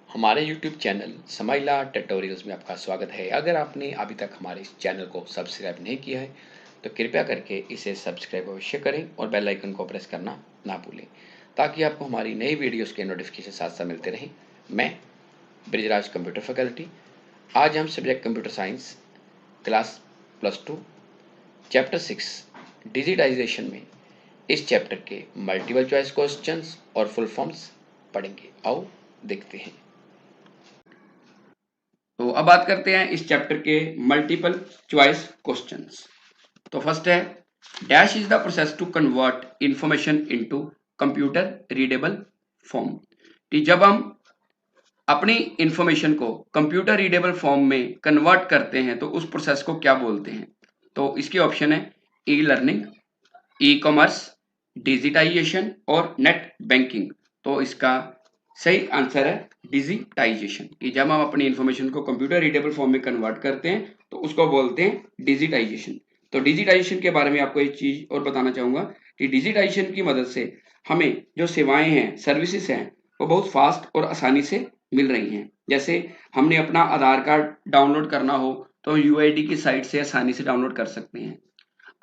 हमारे YouTube channel समाइला tutorials में आपका स्वागत है। अगर आपने अभी तक हमारे इस चैनल को सब्सक्राइब नहीं किया है तो कृपया करके इसे सब्सक्राइब अवश्य करें और बेल आइकन को प्रेस करना ना भूलें ताकि आपको हमारी नई वीडियोस के नोटिफिकेशन साथ साथ मिलते रहें। मैं ब्रिजराज कंप्यूटर फैकल्टी, आज हम subject computer science class +2 chapter 6 digitization में इस चैप्टर के मल्टीपल चॉइस क्वेश्चंस और फुल फॉर्म्स पढ़ेंगे। आओ देखते हैं। तो अब बात करते हैं इस चैप्टर के मल्टीपल चॉइस क्वेश्चंस। तो फर्स्ट है, dash is the process to convert information into computer readable form. कि जब हम अपनी इंफॉर्मेशन को कंप्यूटर रीडेबल फॉर्म में कन्वर्ट करते हैं तो उस प्रोसेस को क्या बोलते हैं। तो इसके ऑप्शन है e learning, e commerce, digitization और नेट बैंकिंग। तो इसका सही आंसर है डिजिटाइजेशन। कि जब हम अपनी इंफॉर्मेशन को कंप्यूटर रीडेबल फॉर्म में कन्वर्ट करते हैं तो उसको बोलते हैं डिजिटाइजेशन। तो डिजिटाइजेशन के बारे में आपको एक चीज और बताना चाहूंगा कि डिजिटाइजेशन की मदद से हमें जो सेवाएं हैं, सर्विसेज हैं, वो बहुत फास्ट और आसानी से मिल रही हैं। जैसे हमने अपना आधार कार्ड डाउनलोड करना हो तो यूआईडी की साइट से आसानी से डाउनलोड कर सकते हैं।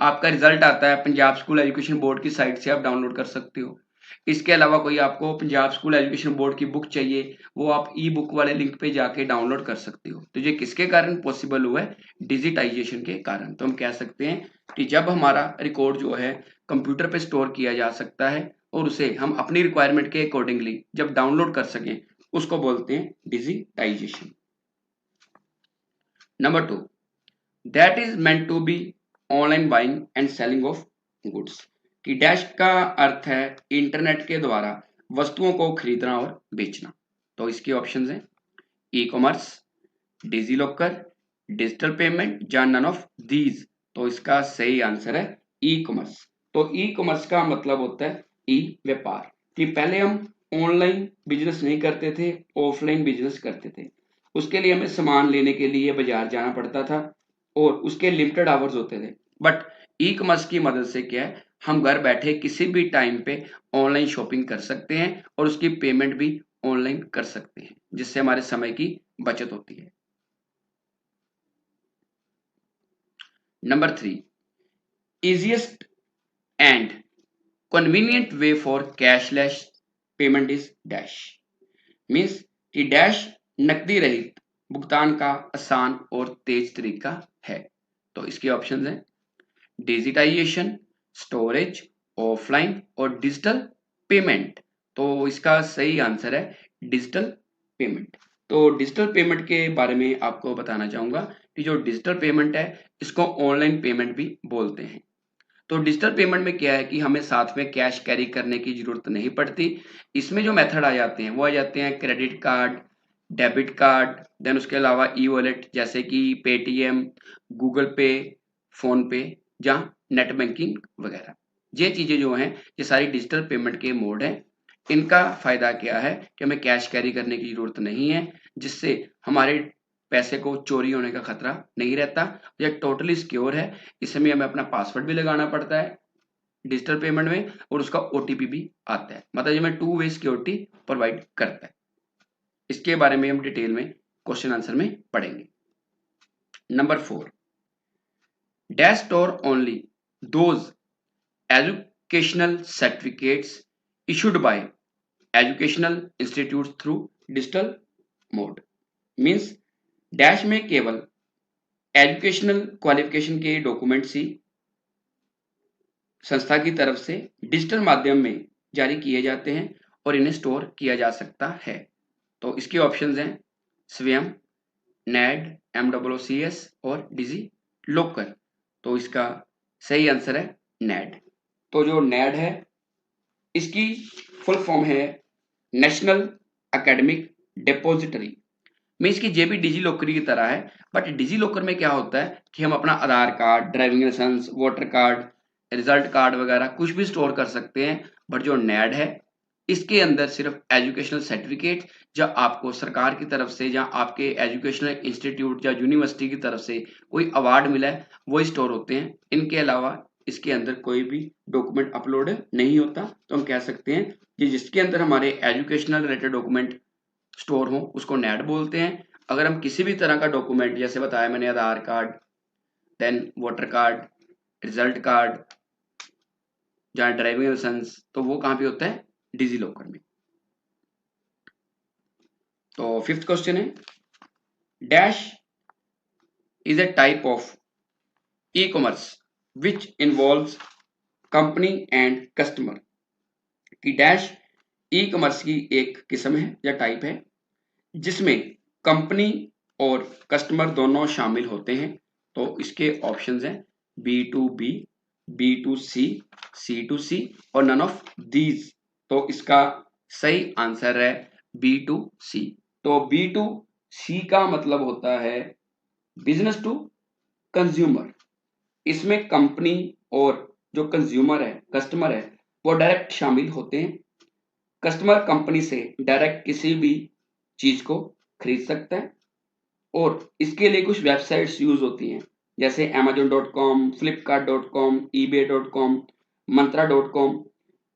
आपका रिजल्ट आता है पंजाब स्कूल एजुकेशन बोर्ड की साइट से आप डाउनलोड कर सकते हो। इसके अलावा कोई आपको पंजाब स्कूल एजुकेशन बोर्ड की बुक चाहिए, वो आप ई बुक वाले लिंक पे जाके डाउनलोड कर सकते हो। तो ये किसके कारण पॉसिबल हुआ है? डिजिटाइजेशन के कारण। तो हम कह सकते हैं कि जब हमारा रिकॉर्ड जो है कंप्यूटर पे स्टोर किया जा सकता है और उसे हम अपनी रिक्वायरमेंट के अकॉर्डिंगली जब डाउनलोड कर सकें, उसको बोलते हैं digitization. Number 2, that is meant to be online buying and selling of goods. कि डैश का अर्थ है इंटरनेट के द्वारा वस्तुओं को खरीदना और बेचना। तो इसके ऑप्शंस हैं e commerce, digi locker, digital payment या नन ऑफ दीज। तो इसका सही आंसर है ई कॉमर्स। तो ई कॉमर्स का मतलब होता है ई व्यापार। कि पहले हम ऑनलाइन बिजनेस नहीं करते थे, ऑफलाइन बिजनेस करते थे। उसके लिए हमें सामान लेने के लिए बाजार जाना पड़ता था और उसके लिमिटेड आवर्स होते थे। बट ई कॉमर्स की मदद से क्या है, हम घर बैठे किसी भी टाइम पे ऑनलाइन शॉपिंग कर सकते हैं और उसकी पेमेंट भी ऑनलाइन कर सकते हैं, जिससे हमारे समय की बचत होती है। Number 3, easiest and convenient way for cashless payment is dash। Means कि डैश नकदी रहित भुगतान का आसान और तेज तरीका है। तो इसके ऑप्शंस हैं डिजिटाइजेशन, स्टोरेज, ऑफलाइन और डिजिटल पेमेंट। तो इसका सही आंसर है डिजिटल पेमेंट। तो डिजिटल पेमेंट के बारे में आपको बताना चाहूंगा कि जो डिजिटल पेमेंट है इसको ऑनलाइन पेमेंट भी बोलते हैं। तो डिजिटल पेमेंट में क्या है कि हमें साथ में कैश कैरी करने की जरूरत नहीं पड़ती। इसमें जो मेथड आ जाते हैं वो आ जाते हैं credit card, debit card, then उसके अलावा ई वॉलेट जैसे कि पेटीएम, गूगल पे, फोन पे या नेट बैंकिंग वगैरह। ये चीजें जो हैं ये सारी डिजिटल पेमेंट के मोड हैं। इनका फायदा क्या है कि हमें कैश कैरी करने की जरूरत नहीं है, जिससे हमारे पैसे को चोरी होने का खतरा नहीं रहता। यह टोटली सिक्योर है। इसमें हमें अपना पासवर्ड भी लगाना पड़ता है डिजिटल पेमेंट में और उसका ओटीपी भी आता है, मतलब ये हमें 2 वे सिक्योरिटी प्रोवाइड करता है। इसके बारे में हम डिटेल में क्वेश्चन आंसर में पढ़ेंगे। Number 4, dash store only those educational certificates issued by educational institute through digital mode. Means dash में केवल एजुकेशनल क्वालिफिकेशन के डॉक्यूमेंट्स ही संस्था की तरफ से डिजिटल माध्यम में जारी किए जाते हैं और इन्हें स्टोर किया जा सकता है। तो इसके ऑप्शंस हैं स्वयं, नेड, MWCS और डिजी लॉकर। तो इसका सही आंसर है नेड। तो जो नेड है इसकी फुल फॉर्म है नेशनल एकेडमिक डिपॉजिटरी। मीन्स कि ये भी डिजी लॉकर की तरह है, बट डिजी लॉकर में क्या होता है कि हम अपना Aadhaar card, driving licence, voter card, result card वगैरह कुछ भी स्टोर कर सकते हैं। बट जो नेड है इसके अंदर सिर्फ एजुकेशनल सर्टिफिकेट या आपको सरकार की तरफ से या आपके एजुकेशनल इंस्टीट्यूट या यूनिवर्सिटी की तरफ से कोई अवार्ड मिला है वो स्टोर होते हैं। इनके अलावा इसके अंदर कोई भी डॉक्यूमेंट अपलोड नहीं होता। तो हम कह सकते हैं कि जिसके अंदर हमारे एजुकेशनल रिलेटेड डॉक्यूमेंट स्टोर हो उसको नेट बोलते हैं। अगर हम किसी भी तरह का डॉक्यूमेंट, जैसे बताया मैंने, Aadhaar card, then voter card, result card, जहाँ ड्राइविंग लाइसेंस, तो वो कहाँ पे होता है? डिजी लॉकर में। तो फिफ्थ क्वेश्चन है, dash is a type of e commerce which involves company and customer. कि डैश ई कॉमर्स की एक किस्म है या टाइप है जिसमें कंपनी और कस्टमर दोनों शामिल होते हैं। तो इसके ऑप्शंस हैं B2B, B2C, C2C और नन ऑफ दीज। तो इसका सही आंसर है B2C। तो B2C का मतलब होता है बिजनेस टू कंज्यूमर। इसमें कंपनी और जो कंज्यूमर है, कस्टमर है, वो डायरेक्ट शामिल होते हैं। कस्टमर कंपनी से डायरेक्ट किसी भी चीज को खरीद सकता है और इसके लिए कुछ वेबसाइट्स यूज होती हैं, जैसे amazon.com, flipkart.com, ebay.com, मंत्रा.com।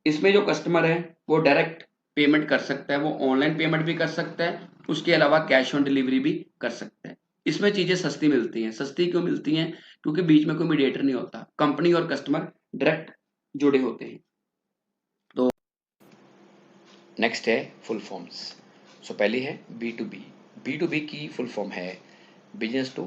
इसमें जो कस्टमर है वो डायरेक्ट पेमेंट कर सकता है, वो ऑनलाइन पेमेंट भी कर सकता है, उसके अलावा कैश ऑन डिलीवरी भी कर सकता है। इसमें चीजें सस्ती मिलती हैं। सस्ती क्यों मिलती हैं? क्योंकि बीच में कोई मीडिएटर नहीं होता, कंपनी और कस्टमर डायरेक्ट जुड़े होते हैं। तो नेक्स्ट है फुल फॉर्म्स। सो पहली है B2B। B2B की फुल फॉर्म है बिजनेस टू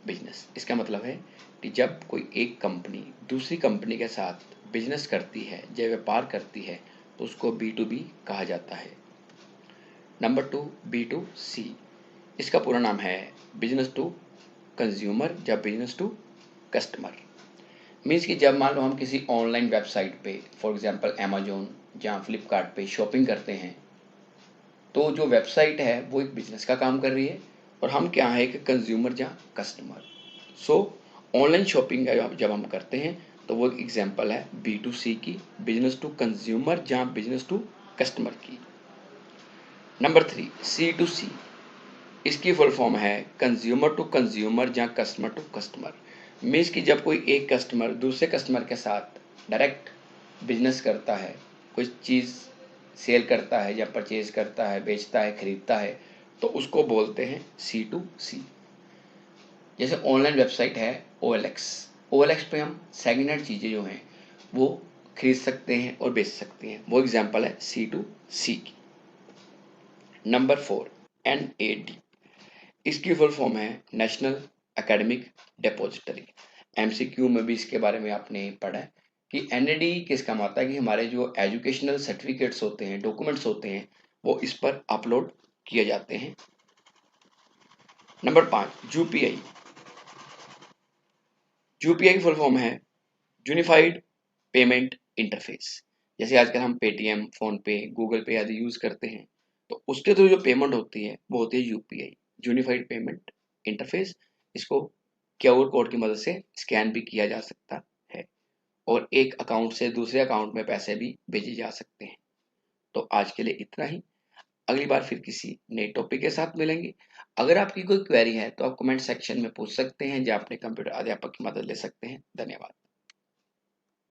बिजनेस। इसका मतलब है कि जब कोई एक कंपनी दूसरी कंपनी के साथ बिजनेस करती है, जब व्यापार करती है, तो उसको B2B कहा जाता है। Number 2 B2C। इसका पूरा नाम है बिजनेस टू कंज्यूमर या बिजनेस टू कस्टमर। मीन्स कि जब मान लो हम किसी ऑनलाइन वेबसाइट पे, फॉर एग्जांपल अमेजोन या फ्लिपकार्ट पे शॉपिंग करते हैं, तो जो वेबसाइट है वो एक बिजनेस का काम कर रही है और हम क्या है, एक कंज्यूमर या कस्टमर। सो ऑनलाइन शॉपिंग जब हम करते हैं तो वो एक एग्जांपल है B2C की, बिजनेस टू कंज्यूमर या बिजनेस टू कस्टमर की। Number 3 C2C। इसकी फुल फॉर्म है कंज्यूमर टू कंज्यूमर या कस्टमर टू कस्टमर। मीन्स कि जब कोई एक कस्टमर दूसरे कस्टमर के साथ डायरेक्ट बिजनेस करता है, कोई चीज़ सेल करता है या परचेज करता है, बेचता है, खरीदता है, तो उसको बोलते हैं C2C। जैसे ऑनलाइन वेबसाइट है OLX। OLX पे हम सेकेंड हैंड चीज़ें जो हैं वो खरीद सकते हैं और बेच सकते हैं, वो एग्जांपल है C2C की। Number 4 NAD। इसकी फुल फॉर्म है नेशनल एकेडमिक डिपॉजिटरी। MCQ में भी इसके बारे में आपने पढ़ा है कि NAD किस काम आता है, कि हमारे जो एजुकेशनल सर्टिफिकेट्स होते हैं, डॉक्यूमेंट्स होते हैं, वो इस पर अपलोड किए जाते हैं। Number 5 UPI। UPI की फुल फॉर्म है यूनिफाइड पेमेंट इंटरफेस। जैसे आजकल हम पेटीएम, फोन पे, गूगल पे आदि यूज करते हैं, तो उसके थ्रू जो पेमेंट होती है वो होती है UPI, यूनिफाइड पेमेंट इंटरफेस। इसको क्यूआर कोड की मदद से स्कैन भी किया जा सकता है और एक अकाउंट से दूसरे अकाउंट में पैसे भी भेजे जा सकते हैं। तो आज के लिए इतना ही। अगली बार फिर किसी नए टॉपिक के साथ मिलेंगे। अगर आपकी कोई क्वेरी है तो आप कमेंट सेक्शन में पूछ सकते हैं या अपने कंप्यूटर अध्यापक की मदद ले सकते हैं। धन्यवाद।